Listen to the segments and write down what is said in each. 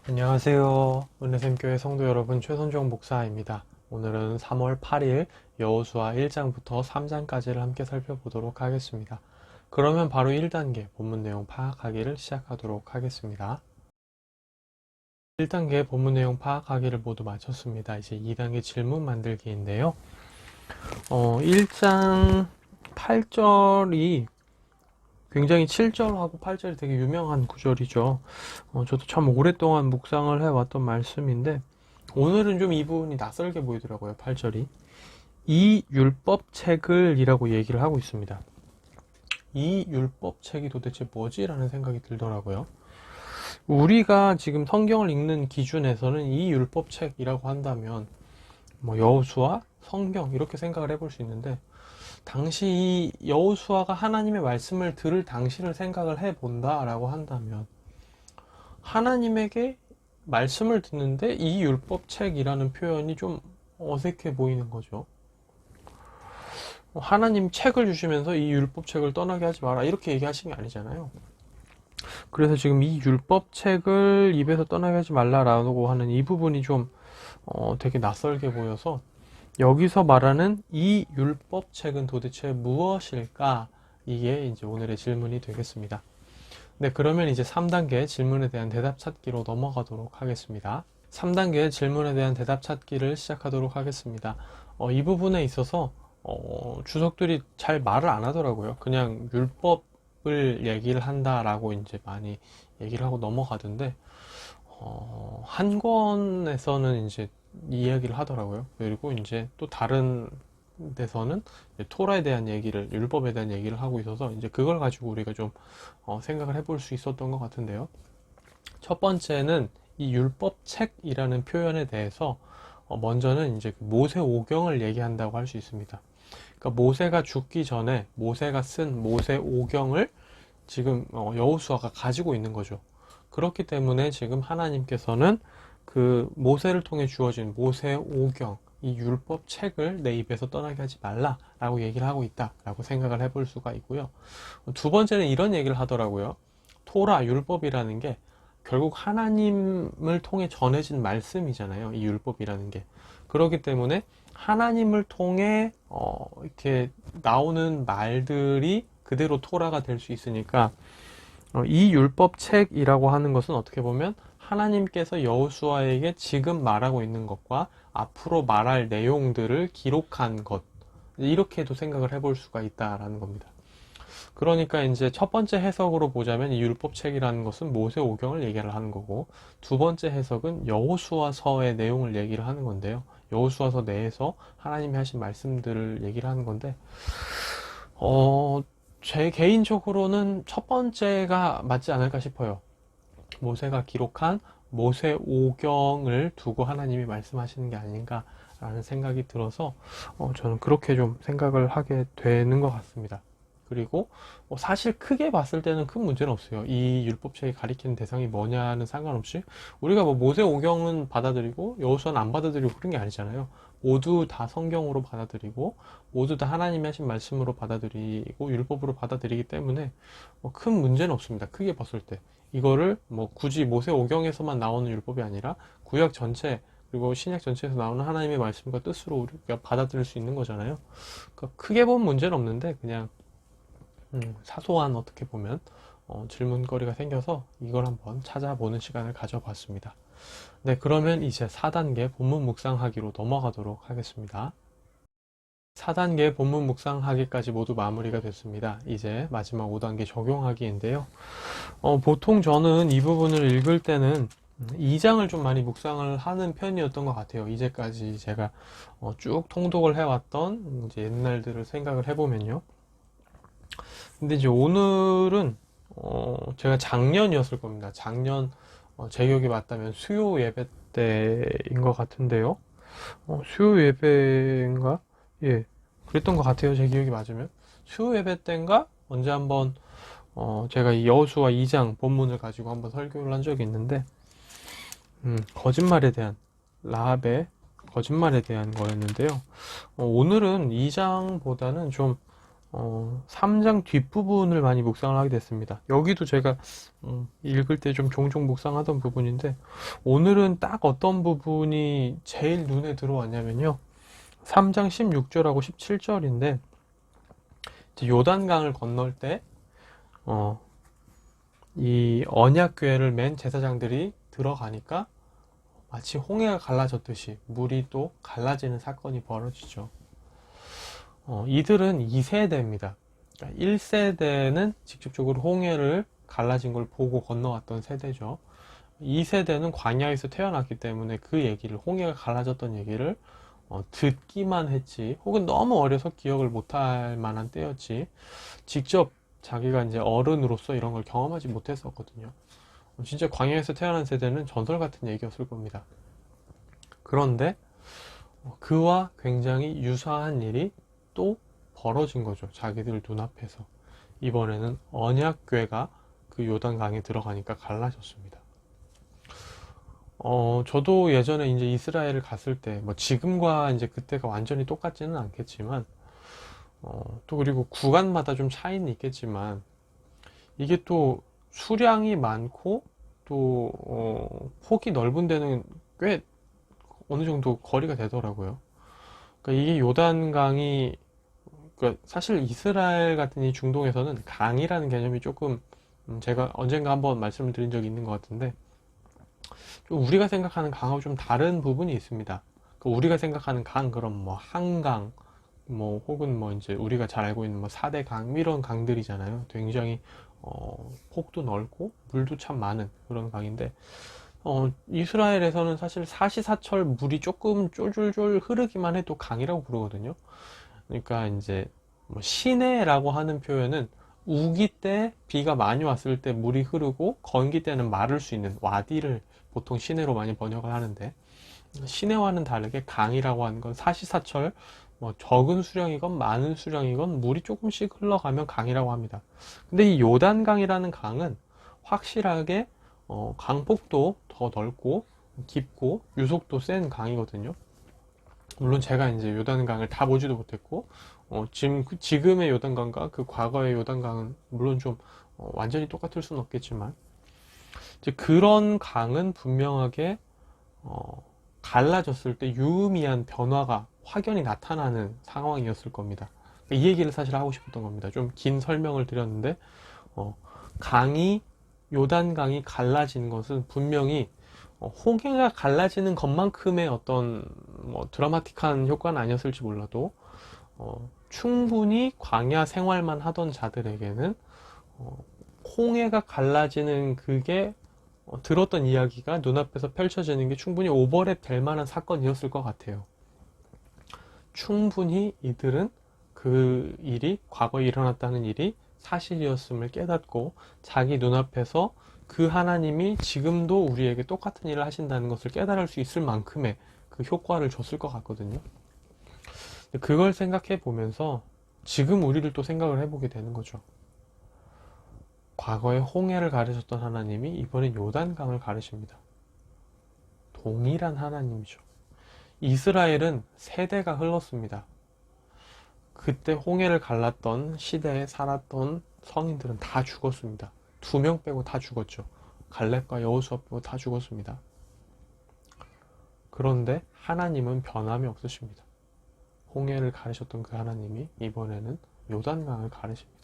안녕하세요. 은혜샘교회 성도 여러분, 최선종 목사입니다. 오늘은 3월 8일 여호수아 1장부터 3장까지를 함께 살펴보도록 하겠습니다. 그러면 바로 1단계 본문 내용 파악하기를 시작하도록 하겠습니다. 1단계 본문 내용 파악하기를 모두 마쳤습니다. 이제 2단계 질문 만들기인데요. 1장 8절이 굉장히 7절하고 8절이 되게 유명한 구절이죠. 저도 참 오랫동안 묵상을 해왔던 말씀인데 오늘은 좀 이 부분이 낯설게 보이더라고요. 8절이 이 율법책을 이라고 얘기를 하고 있습니다. 이 율법책이 도대체 뭐지? 라는 생각이 들더라고요. 우리가 지금 성경을 읽는 기준에서는 이 율법책이라고 한다면 뭐 여호수아, 성경 이렇게 생각을 해볼 수 있는데 당시 이 여호수아가 하나님의 말씀을 들을 당시를 생각을 해본다라고 한다면 하나님에게 말씀을 듣는데 이 율법책이라는 표현이 좀 어색해 보이는 거죠. 하나님 책을 주시면서 이 율법책을 떠나게 하지 마라 이렇게 얘기하신 게 아니잖아요. 그래서 지금 이 율법책을 입에서 떠나게 하지 말라라고 하는 이 부분이 좀 되게 낯설게 보여서 여기서 말하는 이 율법책은 도대체 무엇일까? 이게 이제 오늘의 질문이 되겠습니다. 네, 그러면 이제 3단계 질문에 대한 대답 찾기로 넘어가도록 하겠습니다. 3단계 질문에 대한 대답 찾기를 시작하도록 하겠습니다. 이 부분에 있어서 주석들이 잘 말을 안 하더라고요. 그냥 율법을 얘기를 한다라고 이제 많이 얘기를 하고 넘어가던데 한 권에서는 이제 이야기를 하더라고요. 그리고 이제 또 다른 데서는 토라에 대한 얘기를, 율법에 대한 얘기를 하고 있어서 이제 그걸 가지고 우리가 좀 생각을 해볼 수 있었던 것 같은데요. 첫 번째는 이 율법책이라는 표현에 대해서 먼저는 이제 모세 오경을 얘기한다고 할 수 있습니다. 그러니까 모세가 죽기 전에 모세가 쓴 모세 오경을 지금 여호수아가 가지고 있는 거죠. 그렇기 때문에 지금 하나님께서는 그 모세를 통해 주어진 모세 오경, 이 율법 책을 내 입에서 떠나게 하지 말라라고 얘기를 하고 있다라고 생각을 해볼 수가 있고요. 두 번째는 이런 얘기를 하더라고요. 토라, 율법이라는 게 결국 하나님을 통해 전해진 말씀이잖아요. 이 율법이라는 게. 그렇기 때문에 하나님을 통해 이렇게 나오는 말들이 그대로 토라가 될 수 있으니까 이 율법책이라고 하는 것은 어떻게 보면 하나님께서 여호수아에게 지금 말하고 있는 것과 앞으로 말할 내용들을 기록한 것, 이렇게도 생각을 해볼 수가 있다라는 겁니다. 그러니까 이제 첫 번째 해석으로 보자면 이 율법책이라는 것은 모세 오경을 얘기를 하는 거고, 두 번째 해석은 여호수아서의 내용을 얘기를 하는 건데요. 여호수아서 내에서 하나님이 하신 말씀들을 얘기를 하는 건데 제 개인적으로는 첫 번째가 맞지 않을까 싶어요. 모세가 기록한 모세 오경을 두고 하나님이 말씀하시는 게 아닌가라는 생각이 들어서 저는 그렇게 좀 생각을 하게 되는 것 같습니다. 그리고 사실 크게 봤을 때는 큰 문제는 없어요. 이 율법책이 가리키는 대상이 뭐냐는 상관없이 우리가 뭐 모세 오경은 받아들이고 여호수아는 안 받아들이고 그런 게 아니잖아요. 모두 다 성경으로 받아들이고 모두 다 하나님이 하신 말씀으로 받아들이고 율법으로 받아들이기 때문에 큰 문제는 없습니다. 크게 봤을 때 이거를 뭐 굳이 모세 오경에서만 나오는 율법이 아니라 구약 전체 그리고 신약 전체에서 나오는 하나님의 말씀과 뜻으로 우리가 받아들일 수 있는 거잖아요. 그러니까 크게 본 문제는 없는데 그냥 사소한 어떻게 보면 질문거리가 생겨서 이걸 한번 찾아보는 시간을 가져봤습니다. 네, 그러면 이제 4단계 본문 묵상하기로 넘어가도록 하겠습니다. 4단계 본문 묵상하기까지 모두 마무리가 됐습니다. 이제 마지막 5단계 적용하기인데요. 보통 저는 이 부분을 읽을 때는 2장을 좀 많이 묵상을 하는 편이었던 것 같아요. 이제까지 제가 쭉 통독을 해왔던 이제 옛날들을 생각을 해보면요. 근데 이제 오늘은 제가 작년이었을 겁니다. 작년 제 기억이 맞다면 수요 예배 때인 것 같은데요. 수요 예배인가? 예, 그랬던 것 같아요. 제 기억이 맞으면 수요 예배 때인가 언제 한번 제가 이 여호수아 2장 본문을 가지고 한번 설교를 한 적이 있는데 거짓말에 대한 라합의 거짓말에 대한 거였는데요. 오늘은 2장보다는 좀 3장 뒷부분을 많이 묵상을 하게 됐습니다. 여기도 제가 읽을 때 좀 종종 묵상하던 부분인데, 오늘은 딱 어떤 부분이 제일 눈에 들어왔냐면요. 3장 16절하고 17절인데, 요단강을 건널 때, 이 언약궤를 맨 제사장들이 들어가니까 마치 홍해가 갈라졌듯이 물이 또 갈라지는 사건이 벌어지죠. 이들은 2세대입니다. 그러니까 1세대는 직접적으로 홍해를 갈라진 걸 보고 건너왔던 세대죠. 2세대는 광야에서 태어났기 때문에 그 얘기를, 홍해가 갈라졌던 얘기를 듣기만 했지, 혹은 너무 어려서 기억을 못할 만한 때였지, 직접 자기가 이제 어른으로서 이런 걸 경험하지 못했었거든요. 진짜 광야에서 태어난 세대는 전설 같은 얘기였을 겁니다. 그런데 그와 굉장히 유사한 일이 또 벌어진 거죠. 자기들 눈앞에서. 이번에는 언약궤가 그 요단강에 들어가니까 갈라졌습니다. 저도 예전에 이제 이스라엘을 갔을 때, 뭐 지금과 이제 그때가 완전히 똑같지는 않겠지만, 또 그리고 구간마다 좀 차이는 있겠지만, 이게 또 수량이 많고, 또, 폭이 넓은 데는 꽤 어느 정도 거리가 되더라고요. 그러니까 이게 요단강이, 그러니까 사실 이스라엘 같은 이 중동에서는 강이라는 개념이 조금, 제가 언젠가 한번 말씀을 드린 적이 있는 것 같은데, 좀 우리가 생각하는 강하고 좀 다른 부분이 있습니다. 그러니까 우리가 생각하는 강, 그럼 뭐 한강, 뭐 혹은 뭐 이제 우리가 잘 알고 있는 뭐 4대 강, 이런 강들이잖아요. 굉장히 폭도 넓고 물도 참 많은 그런 강인데, 이스라엘에서는 사실 사시사철 물이 조금 쫄쫄쫄 흐르기만 해도 강이라고 부르거든요. 그러니까 이제 뭐 시내라고 하는 표현은 우기 때, 비가 많이 왔을 때 물이 흐르고, 건기 때는 마를 수 있는 와디를 보통 시내로 많이 번역을 하는데, 시내와는 다르게 강이라고 하는 건 사시사철, 뭐 적은 수량이건 많은 수량이건 물이 조금씩 흘러가면 강이라고 합니다. 근데 이 요단강이라는 강은 확실하게 강폭도 더 넓고 깊고 유속도 센 강이거든요. 물론 제가 이제 요단강을 다 보지도 못했고, 지금의 요단강과 그 과거의 요단강은 물론 좀 완전히 똑같을 수는 없겠지만, 이제 그런 강은 분명하게 갈라졌을 때 유의미한 변화가 확연히 나타나는 상황이었을 겁니다. 이 얘기를 사실 하고 싶었던 겁니다. 좀 긴 설명을 드렸는데, 강이, 요단강이 갈라진 것은 분명히 홍해가 갈라지는 것만큼의 어떤 뭐 드라마틱한 효과는 아니었을지 몰라도, 충분히 광야 생활만 하던 자들에게는 홍해가 갈라지는 그게, 들었던 이야기가 눈앞에서 펼쳐지는 게 충분히 오버랩 될 만한 사건이었을 것 같아요. 충분히 이들은 그 일이, 과거에 일어났다는 일이 사실이었음을 깨닫고, 자기 눈앞에서 그 하나님이 지금도 우리에게 똑같은 일을 하신다는 것을 깨달을 수 있을 만큼의 그 효과를 줬을 것 같거든요. 그걸 생각해 보면서 지금 우리를 또 생각을 해보게 되는 거죠. 과거에 홍해를 가르셨던 하나님이 이번엔 요단강을 가르십니다. 동일한 하나님이죠. 이스라엘은 세대가 흘렀습니다. 그때 홍해를 갈랐던 시대에 살았던 성인들은 다 죽었습니다. 2명 빼고 다 죽었죠. 갈렙과 여호수아 빼고 다 죽었습니다. 그런데 하나님은 변함이 없으십니다. 홍해를 가르셨던 그 하나님이 이번에는 요단강을 가르십니다.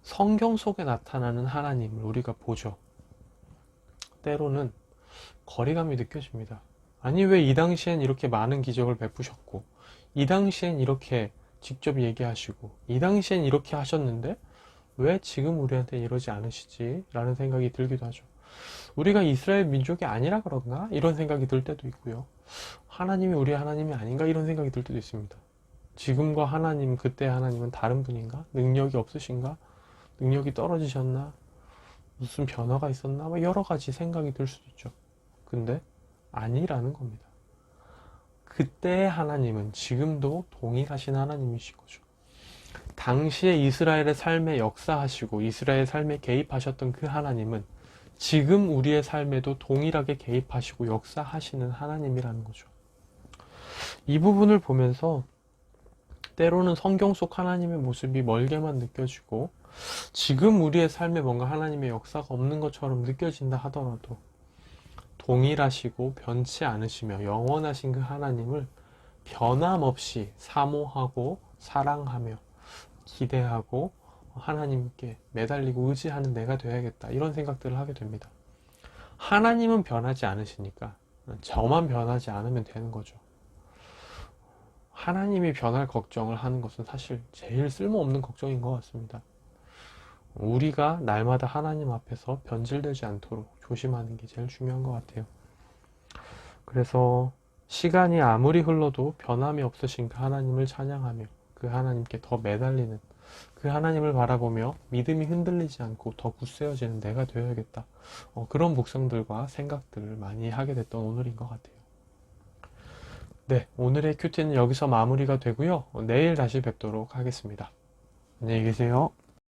성경 속에 나타나는 하나님을 우리가 보죠. 때로는 거리감이 느껴집니다. 아니, 왜 이 당시엔 이렇게 많은 기적을 베푸셨고, 이 당시엔 이렇게 직접 얘기하시고, 이 당시엔 이렇게 하셨는데 왜 지금 우리한테 이러지 않으시지? 라는 생각이 들기도 하죠. 우리가 이스라엘 민족이 아니라 그런가? 이런 생각이 들 때도 있고요. 하나님이 우리 하나님이 아닌가? 이런 생각이 들 때도 있습니다. 지금과 하나님, 그때 하나님은 다른 분인가? 능력이 없으신가? 능력이 떨어지셨나? 무슨 변화가 있었나? 뭐 여러 가지 생각이 들 수도 있죠. 근데 아니라는 겁니다. 그때의 하나님은 지금도 동일하신 하나님이신 거죠. 당시에 이스라엘의 삶에 역사하시고 이스라엘의 삶에 개입하셨던 그 하나님은 지금 우리의 삶에도 동일하게 개입하시고 역사하시는 하나님이라는 거죠. 이 부분을 보면서 때로는 성경 속 하나님의 모습이 멀게만 느껴지고 지금 우리의 삶에 뭔가 하나님의 역사가 없는 것처럼 느껴진다 하더라도 동일하시고 변치 않으시며 영원하신 그 하나님을 변함없이 사모하고 사랑하며 기대하고 하나님께 매달리고 의지하는 내가 되어야겠다, 이런 생각들을 하게 됩니다. 하나님은 변하지 않으시니까 저만 변하지 않으면 되는 거죠. 하나님이 변할 걱정을 하는 것은 사실 제일 쓸모없는 걱정인 것 같습니다. 우리가 날마다 하나님 앞에서 변질되지 않도록 조심하는 게 제일 중요한 것 같아요. 그래서 시간이 아무리 흘러도 변함이 없으신 그 하나님을 찬양하며 그 하나님께 더 매달리는, 그 하나님을 바라보며 믿음이 흔들리지 않고 더 굳세어지는 내가 되어야겠다, 그런 묵상들과 생각들을 많이 하게 됐던 오늘인 것 같아요. 네, 오늘의 큐티는 여기서 마무리가 되고요. 내일 다시 뵙도록 하겠습니다. 안녕히 계세요.